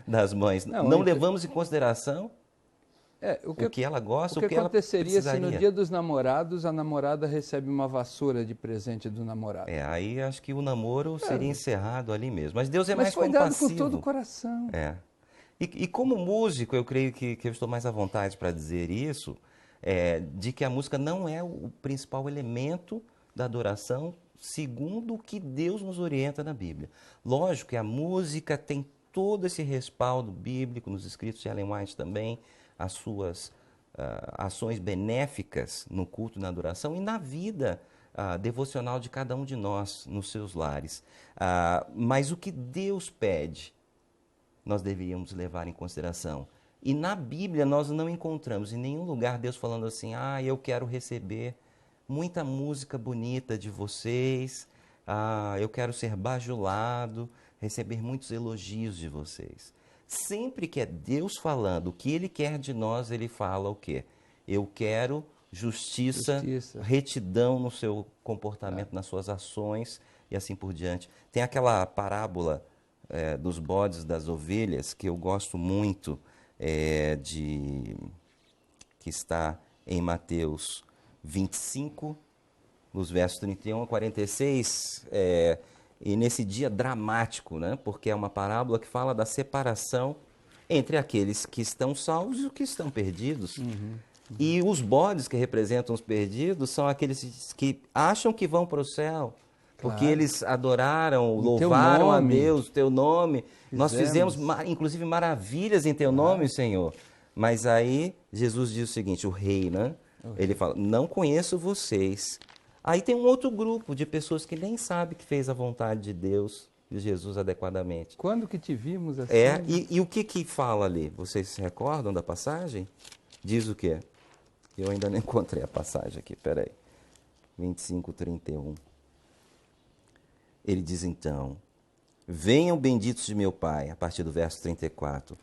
das Mães. Não levamos em consideração o que ela gosta, o que ela aconteceria precisaria. se no Dia dos Namorados a namorada recebe uma vassoura de presente do namorado? Aí acho que o namoro seria encerrado ali mesmo. Mas Deus é mais foi compassivo. dado com todo o coração. E como músico, eu creio que eu estou mais à vontade para dizer isso, de que a música não é o principal elemento da adoração, segundo o que Deus nos orienta na Bíblia. Lógico que a música tem todo esse respaldo bíblico nos escritos de Ellen White também, as suas ações benéficas no culto e na adoração e na vida devocional de cada um de nós, nos seus lares. Mas o que Deus pede, nós deveríamos levar em consideração. E na Bíblia nós não encontramos em nenhum lugar Deus falando assim: eu quero receber muita música bonita de vocês, eu quero ser bajulado, receber muitos elogios de vocês. Sempre que é Deus falando o que Ele quer de nós, Ele fala o quê? Eu quero justiça, retidão no seu comportamento, nas suas ações e assim por diante. Tem aquela parábola dos bodes, das ovelhas, que eu gosto muito, que está em Mateus 25, nos versos 31 a 46, e nesse dia dramático, né? Porque é uma parábola que fala da separação entre aqueles que estão salvos e os que estão perdidos. E os bodes que representam os perdidos são aqueles que acham que vão para o céu, porque eles adoraram, louvaram a Deus, o teu nome. Nós fizemos, inclusive, maravilhas em teu nome, Senhor. Mas aí Jesus diz o seguinte, o rei, né? Ele fala: não conheço vocês. Aí tem um outro grupo de pessoas que nem sabe que fez a vontade de Deus, de Jesus adequadamente. Quando que te vimos assim? E o que fala ali? Vocês se recordam da passagem? Diz o quê? Eu ainda não encontrei a passagem aqui, peraí. 25, 31. Ele diz então: venham benditos de meu Pai, a partir do verso 34.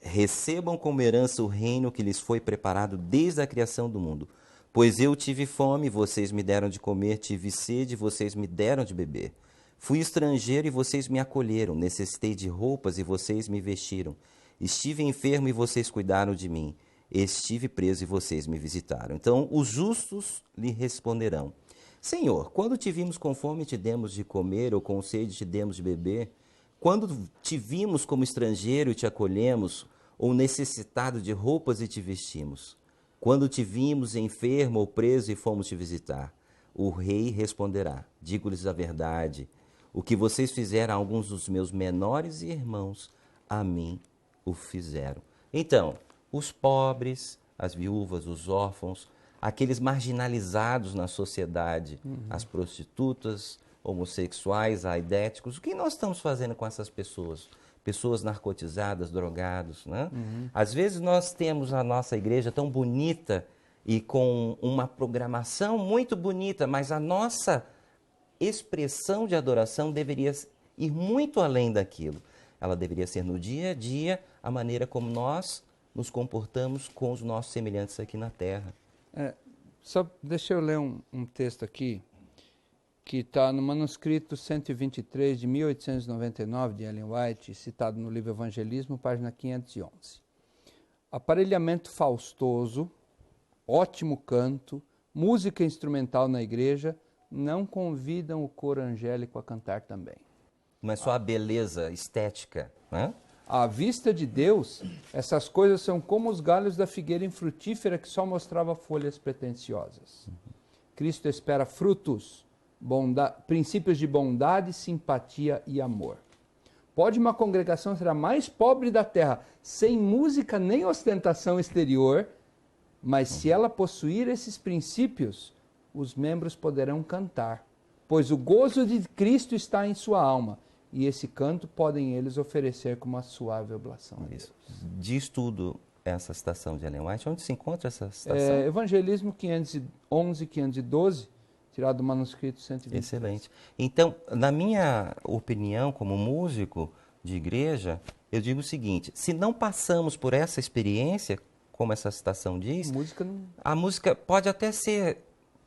Recebam como herança o reino que lhes foi preparado desde a criação do mundo. Pois eu tive fome, vocês me deram de comer, tive sede, vocês me deram de beber. Fui estrangeiro e vocês me acolheram, necessitei de roupas e vocês me vestiram. Estive enfermo e vocês cuidaram de mim. Estive preso e vocês me visitaram. Então os justos lhe responderão: Senhor, quando te vimos com fome te demos de comer, ou com sede te demos de beber? Quando te vimos como estrangeiro e te acolhemos, ou necessitado de roupas e te vestimos? Quando te vimos enfermo ou preso e fomos te visitar? O rei responderá: digo-lhes a verdade, o que vocês fizeram a alguns dos meus menores irmãos, a mim o fizeram. Então, os pobres, as viúvas, os órfãos, aqueles marginalizados na sociedade, as prostitutas, homossexuais, aidéticos, o que nós estamos fazendo com essas pessoas? Pessoas narcotizadas, drogados, né? Às vezes nós temos a nossa igreja tão bonita e com uma programação muito bonita, mas a nossa expressão de adoração deveria ir muito além daquilo. Ela deveria ser no dia a dia a maneira como nós nos comportamos com os nossos semelhantes aqui na terra. Só deixa eu ler um texto aqui, que está no manuscrito 123 de 1899 de Ellen White, citado no livro Evangelismo, página 511. Aparelhamento faustoso, ótimo canto, música instrumental na igreja não convidam o coro angélico a cantar também. Mas só a beleza estética, né? À vista de Deus, essas coisas são como os galhos da figueira infrutífera que só mostrava folhas pretensiosas. Cristo espera frutos, princípios de bondade, simpatia e amor. Pode uma congregação ser a mais pobre da terra, sem música nem ostentação exterior, mas se ela possuir esses princípios, os membros poderão cantar, pois o gozo de Cristo está em sua alma, e esse canto podem eles oferecer como uma suave oblação a Deus. Diz tudo essa citação de Ellen White. Onde se encontra essa citação? Evangelismo 511, 512, tirado do manuscrito 123. Excelente. Então, na minha opinião, como músico de igreja, eu digo o seguinte: se não passamos por essa experiência, como essa citação diz, a música pode até ser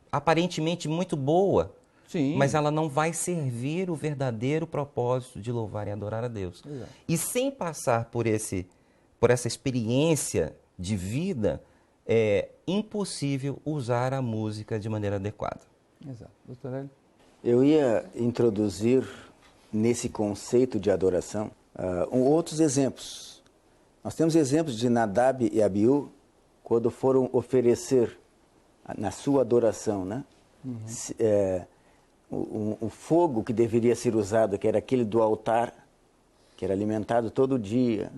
aparentemente muito boa, sim, mas ela não vai servir o verdadeiro propósito de louvar e adorar a Deus. Exato. E sem passar por essa experiência de vida, é impossível usar a música de maneira adequada. Exato. Doutor Hélio? Eu ia introduzir nesse conceito de adoração outros exemplos. Nós temos exemplos de Nadab e Abiú, quando foram oferecer na sua adoração, né? O fogo que deveria ser usado, que era aquele do altar, que era alimentado todo dia,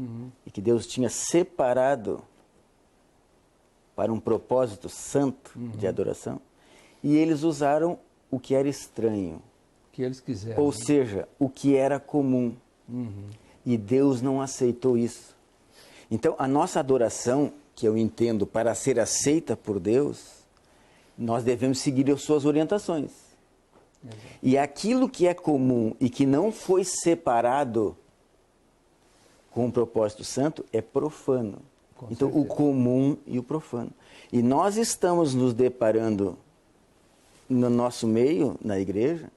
e que Deus tinha separado para um propósito santo de adoração, e eles usaram o que era estranho, que eles quiseram, ou seja, o que era comum, e Deus não aceitou isso. Então, a nossa adoração, que eu entendo para ser aceita por Deus, nós devemos seguir as suas orientações. Exato. E aquilo que é comum e que não foi separado com um propósito santo é profano. Então, o comum e o profano. E nós estamos nos deparando no nosso meio, na igreja,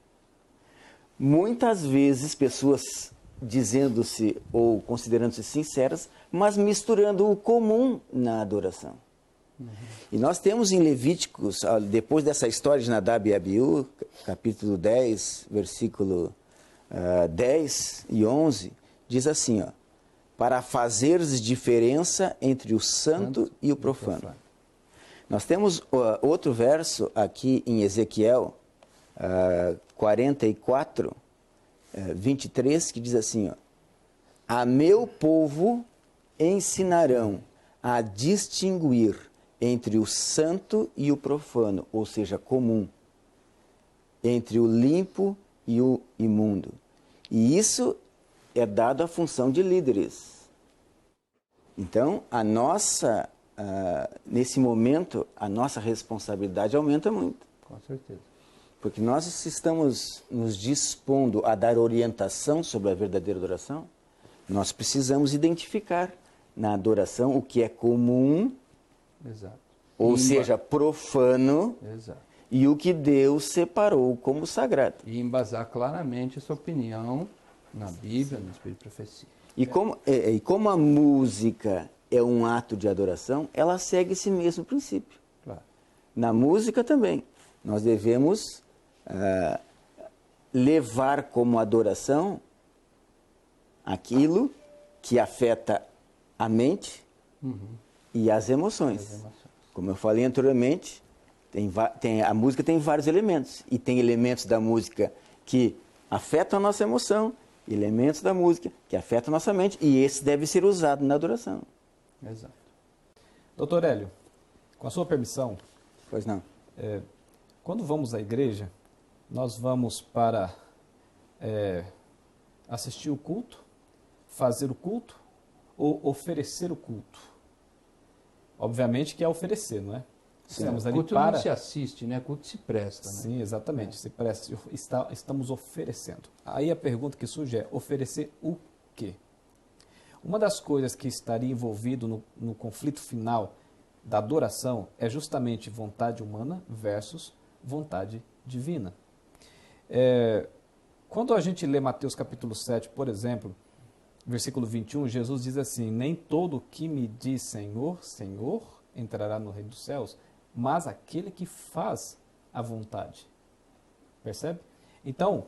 muitas vezes pessoas dizendo-se ou considerando-se sinceras, mas misturando o comum na adoração. E nós temos em Levíticos, depois dessa história de Nadab e Abiú, capítulo 10, versículo 10 e 11, diz assim, ó: para fazeres diferença entre o santo e o profano. Nós temos outro verso aqui em Ezequiel 44, 23, que diz assim, ó: a meu povo ensinarão a distinguir entre o santo e o profano, ou seja, comum, entre o limpo e o imundo. E isso é dado à função de líderes. Então, nesse momento, a nossa responsabilidade aumenta muito. Com certeza. Porque nós estamos nos dispondo a dar orientação sobre a verdadeira adoração, nós precisamos identificar na adoração o que é comum, Exato. ou seja, profano, Exato. e o que Deus separou como sagrado. E embasar claramente essa opinião na Bíblia, no Espírito de Profecia. E como a música é um ato de adoração, ela segue esse mesmo princípio. Claro. Na música também. Nós devemos levar como adoração aquilo que afeta a mente e as emoções. Como eu falei anteriormente, a música tem vários elementos. E tem elementos da música que afetam a nossa emoção, elementos da música que afetam a nossa mente, e esse deve ser usado na adoração. Exato. Doutor Hélio, com a sua permissão, Pois não. quando vamos à igreja, nós vamos para assistir o culto, fazer o culto ou oferecer o culto? Obviamente que é oferecer, não é? Estamos ali Culto para... não se assiste, né? Culto se presta, né? Sim, exatamente. Se presta, estamos oferecendo. Aí a pergunta que surge é, oferecer o quê? Uma das coisas que estaria envolvido no conflito final da adoração é justamente vontade humana versus vontade divina. Quando a gente lê Mateus capítulo 7, por exemplo, versículo 21, Jesus diz assim, nem todo que me diz Senhor, Senhor, entrará no reino dos céus, mas aquele que faz a vontade. Percebe? Então,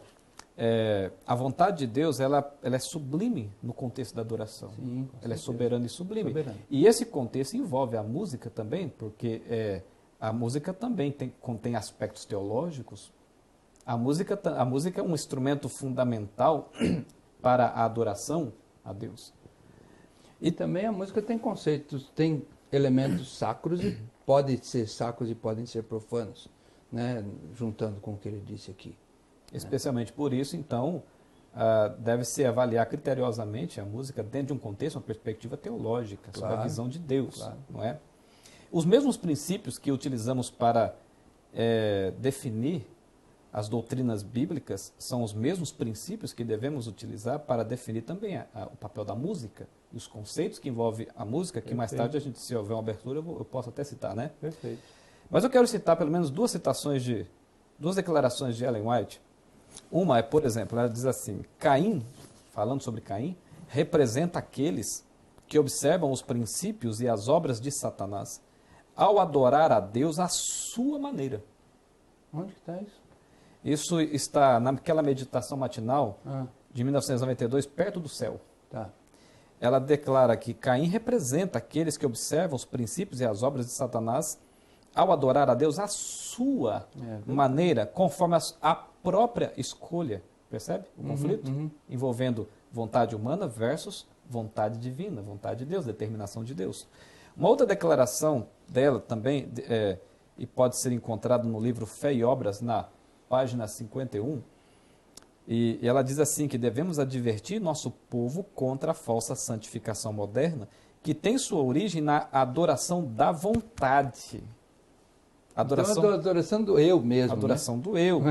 a vontade de Deus, ela é sublime no contexto da adoração. Sim, ela é soberana e sublime. Soberana. E esse contexto envolve a música também, porque a música também contém aspectos teológicos. A música é um instrumento fundamental para a adoração a Deus. E também a música tem conceitos, tem elementos sacros e podem ser sacros e podem ser profanos, né? Juntando com o que ele disse aqui. Especialmente por isso, então, deve-se avaliar criteriosamente a música dentro de um contexto, uma perspectiva teológica, sobre a visão de Deus, não é? Os mesmos princípios que utilizamos para definir as doutrinas bíblicas são os mesmos princípios que devemos utilizar para definir também o papel da música e os conceitos que envolvem a música, que mais tarde, se houver uma abertura, eu posso até citar, né? Perfeito. Mas eu quero citar pelo menos duas declarações de Ellen White. Uma é, por exemplo, ela diz assim, Caim, falando sobre Caim, representa aqueles que observam os princípios e as obras de Satanás ao adorar a Deus à sua maneira. Onde que está isso? Isso está naquela meditação matinal de 1992, Perto do Céu. Tá. Ela declara que Caim representa aqueles que observam os princípios e as obras de Satanás ao adorar a Deus à sua maneira, conforme a própria escolha. Percebe o conflito? Envolvendo vontade humana versus vontade divina, vontade de Deus, determinação de Deus. Uma outra declaração dela também, e pode ser encontrada no livro Fé e Obras, na página 51, e ela diz assim, que devemos advertir nosso povo contra a falsa santificação moderna, que tem sua origem na adoração da vontade. Então, a adoração do eu mesmo, adoração do eu.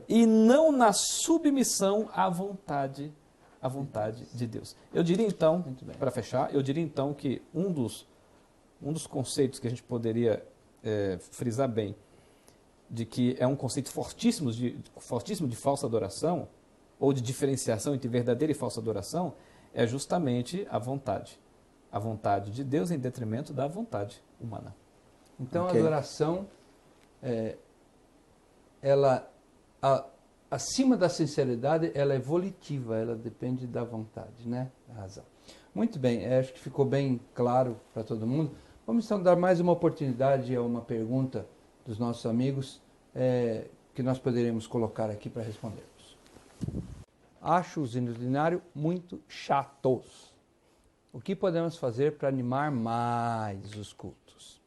E não na submissão à vontade de Deus. Eu diria então, para fechar, que um dos conceitos que a gente poderia frisar bem, de que é um conceito fortíssimo de falsa adoração, ou de diferenciação entre verdadeira e falsa adoração, é justamente a vontade. A vontade de Deus em detrimento da vontade humana. Então, a adoração, ela, acima da sinceridade, ela é volitiva, ela depende da vontade, né? Da razão. Muito bem, acho que ficou bem claro para todo mundo. Vamos então dar mais uma oportunidade a uma pergunta dos nossos amigos que nós poderíamos colocar aqui para respondermos. Acho os hinos do Inário muito chatos. O que podemos fazer para animar mais os cultos?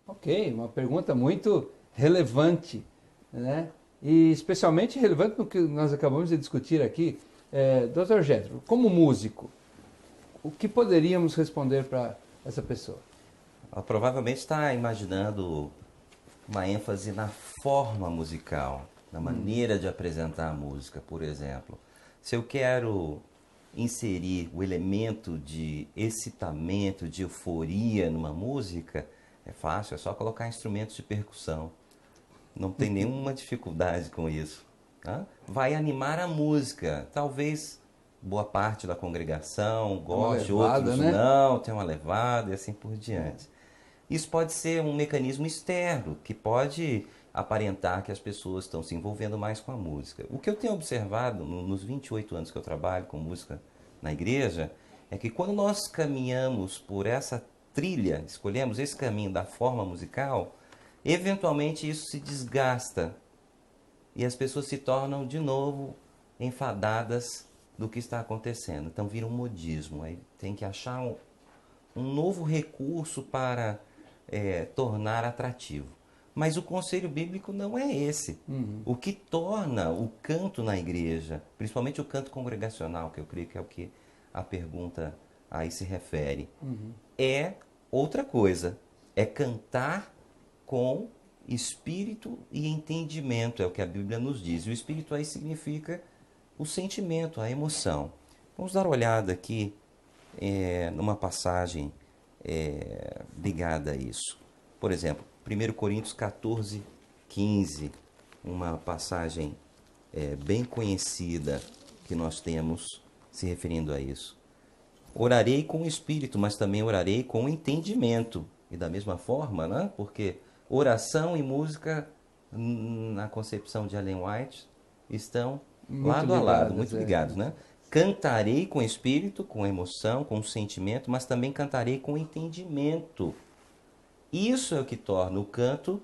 Ok, uma pergunta muito relevante, né? E especialmente relevante no que nós acabamos de discutir aqui. Dr. Getro, como músico, o que poderíamos responder para essa pessoa? Ela provavelmente está imaginando uma ênfase na forma musical, na maneira de apresentar a música, por exemplo. Se eu quero inserir o elemento de excitamento, de euforia numa música, é fácil, é só colocar instrumentos de percussão. Não tem nenhuma dificuldade com isso. Tá? Vai animar a música. Talvez boa parte da congregação goste, outros não, tem uma levada e assim por diante. Isso pode ser um mecanismo externo, que pode aparentar que as pessoas estão se envolvendo mais com a música. O que eu tenho observado nos 28 anos que eu trabalho com música na igreja, é que quando nós caminhamos por essa trilha, escolhemos esse caminho da forma musical, eventualmente isso se desgasta e as pessoas se tornam de novo enfadadas do que está acontecendo. Então vira um modismo, aí tem que achar um novo recurso para tornar atrativo. Mas o conselho bíblico não é esse. O que torna o canto na igreja, principalmente o canto congregacional, que eu creio que é o que a pergunta aí se refere, é outra coisa. É cantar com espírito e entendimento, é o que a Bíblia nos diz. E o espírito aí significa o sentimento, a emoção. Vamos dar uma olhada aqui numa passagem ligada a isso. Por exemplo, 1 Coríntios 14, 15, uma passagem bem conhecida que nós temos se referindo a isso. Orarei com o espírito, mas também orarei com o entendimento. E da mesma forma, né? Porque oração e música, na concepção de Ellen White, estão lado a lado, muito ligados, né? Cantarei com espírito, com emoção, com sentimento, mas também cantarei com entendimento. Isso é o que torna o canto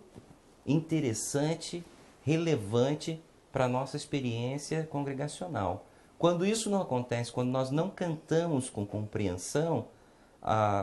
interessante, relevante para a nossa experiência congregacional. Quando isso não acontece, quando nós não cantamos com compreensão,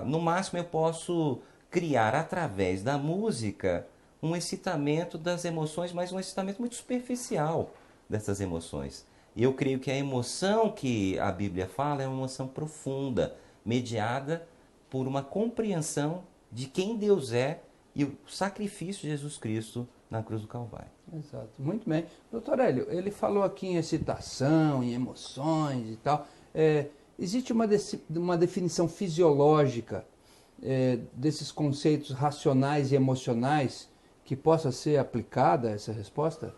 no máximo eu posso criar através da música um excitamento das emoções, mas um excitamento muito superficial dessas emoções. E eu creio que a emoção que a Bíblia fala é uma emoção profunda, mediada por uma compreensão de quem Deus é e o sacrifício de Jesus Cristo na cruz do Calvário. Exato, muito bem. Doutor Hélio, ele falou aqui em excitação, em emoções e tal. Existe uma definição fisiológica desses conceitos racionais e emocionais que possa ser aplicada a essa resposta?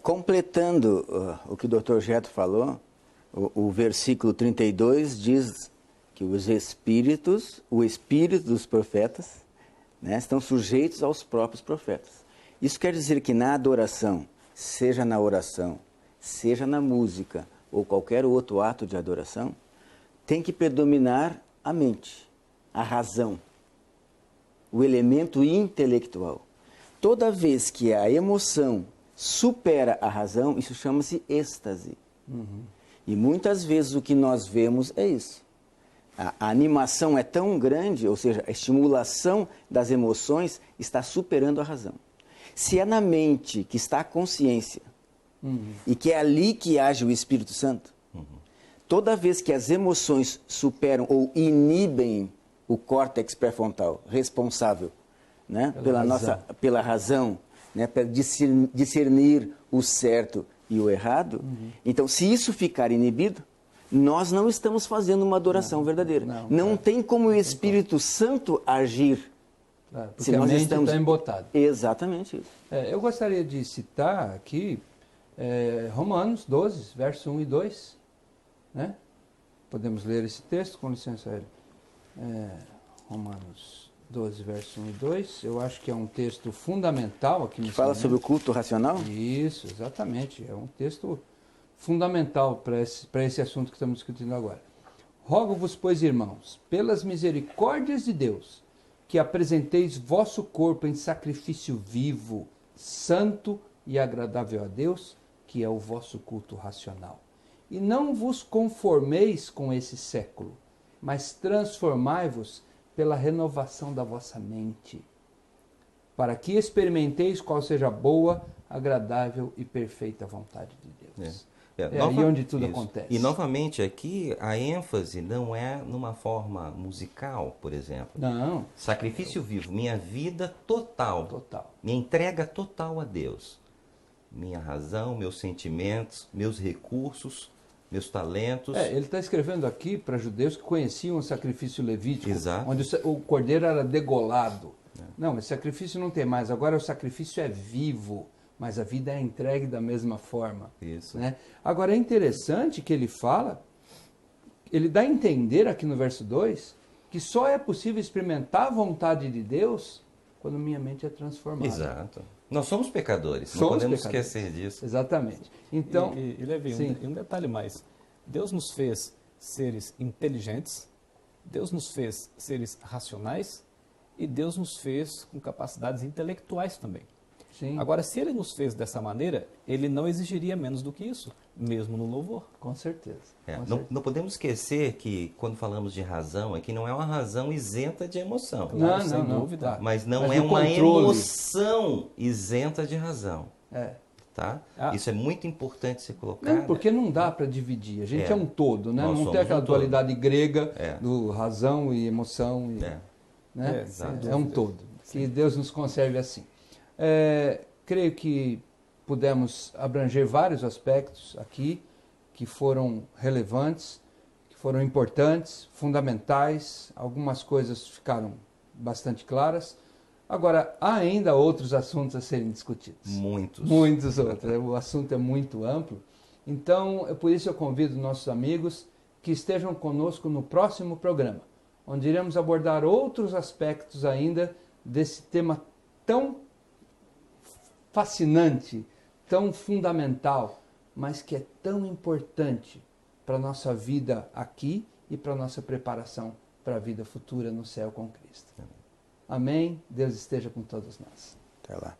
Completando o que o Dr. Getro falou, o versículo 32 diz que o espírito dos profetas, né, estão sujeitos aos próprios profetas. Isso quer dizer que na adoração, seja na oração, seja na música ou qualquer outro ato de adoração, tem que predominar a mente, a razão, o elemento intelectual. Toda vez que a emoção supera a razão, isso chama-se êxtase. E muitas vezes o que nós vemos é isso. A animação é tão grande, ou seja, a estimulação das emoções está superando a razão. Se é na mente que está a consciência, e que é ali que age o Espírito Santo, toda vez que as emoções superam ou inibem o córtex pré-frontal, responsável, né, pela razão, né, para discernir o certo e o errado, então se isso ficar inibido, nós não estamos fazendo uma adoração verdadeira. Não tem como o Espírito Santo agir. Porque se nós está embotada. Exatamente isso. Eu gostaria de citar aqui Romanos 12, verso 1 e 2. Né? Podemos ler esse texto, com licença, Hélio. Romanos 12, verso 1 e 2. Eu acho que é um texto fundamental aqui nesse Fala momento. sobre o culto racional? Isso, exatamente. É um texto fundamental para esse assunto que estamos discutindo agora. Rogo-vos, pois, irmãos, pelas misericórdias de Deus, que apresenteis vosso corpo em sacrifício vivo, santo e agradável a Deus, que é o vosso culto racional. E não vos conformeis com esse século, mas transformai-vos pela renovação da vossa mente, para que experimenteis qual seja a boa, agradável e perfeita vontade de Deus. É aí onde tudo acontece. E novamente aqui a ênfase não é numa forma musical, por exemplo. Não. Sacrifício vivo, minha vida total. Minha entrega total a Deus. minha razão, meus sentimentos, meus recursos, meus talentos. Ele está escrevendo aqui para judeus que conheciam o sacrifício levítico, Exato. onde o cordeiro era degolado. Não, esse sacrifício não tem mais. Agora o sacrifício é vivo, mas a vida é entregue da mesma forma. Isso. Né? Agora é interessante que ele fala, ele dá a entender aqui no verso 2, que só é possível experimentar a vontade de Deus quando minha mente é transformada. Exato. Nós somos pecadores, não Somos podemos pecadores. esquecer disso. Exatamente. Então, E Levi, sim. um detalhe mais. Deus nos fez seres inteligentes, Deus nos fez seres racionais e Deus nos fez com capacidades intelectuais também. sim, Agora, se Ele nos fez dessa maneira, Ele não exigiria menos do que isso, mesmo no louvor. com certeza. É, com não, certeza. não podemos esquecer que quando falamos de razão, aqui não é uma razão isenta de emoção. Claro, Não, sem não, dúvida. claro. Mas não Mas é o uma controle. emoção isenta de razão. É. Tá? Ah. Isso é muito importante ser Não, colocado. porque não dá para dividir. A gente é um todo, né? Nós Não somos tem aquela um todo. dualidade grega É. do razão e emoção. E, É. né? exato. É um todo. Que Deus nos conserve assim. Creio que pudemos abranger vários aspectos aqui que foram relevantes, que foram importantes, fundamentais. Algumas coisas ficaram bastante claras. Agora, há ainda outros assuntos a serem discutidos. Muitos. Muitos outros. O assunto é muito amplo. Então, por isso eu convido nossos amigos que estejam conosco no próximo programa, onde iremos abordar outros aspectos ainda desse tema tão fascinante, tão fundamental, mas que é tão importante para a nossa vida aqui e para a nossa preparação para a vida futura no céu com Cristo. Amém? Deus esteja com todos nós. Até lá.